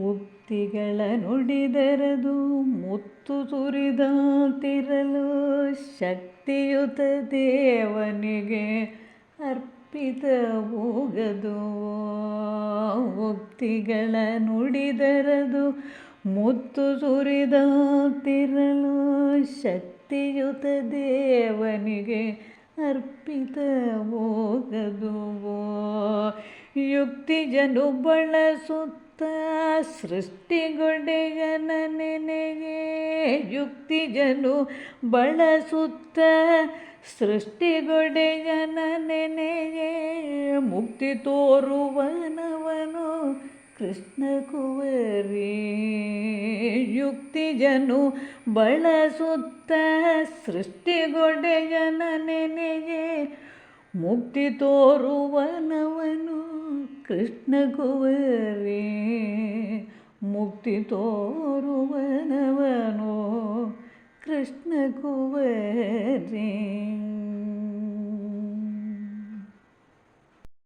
ಉಕ್ತಿಗಳ ನುಡಿದರದು ಮುತ್ತು ಸುರಿದಂತಿರಲು ಶಕ್ತಿಯುತ ದೇವನಿಗೆ ಅರ್ಪಿತವಾಗದು. ಉಕ್ತಿಗಳ ನುಡಿದರದು ಮುತ್ತು ಸುರಿದಂತಿರಲು ಶಕ್ತಿಯುತ ದೇವನಿಗೆ ಅರ್ಪಿತವಾಗದು. ಯುಕ್ತಿಜನು ಬಳಸುತ್ತ ಸೃಷ್ಟಿಗೊಡೆಯನ ನೆನೆಗೆ. ಯುಕ್ತಿಜನು ಬಳಸುತ್ತ ಸೃಷ್ಟಿಗೊಡೆಯನ ನೆನೆಗೆ ಮುಕ್ತಿ ತೋರುವನವನು ಕೃಷ್ಣ ಕುವರಿ. ಯುಕ್ತಿಜನು ಬಳಸುತ್ತ ಸೃಷ್ಟಿಗೊಡೆಯನ ನೆನೆಗೆ ಮುಕ್ತಿ ತೋರುವನವನು ಕೃಷ್ಣ ಕುವರಿ. ಮುಕ್ತಿ ತೋರುವನವನು ಕೃಷ್ಣ ಕುವರಿ.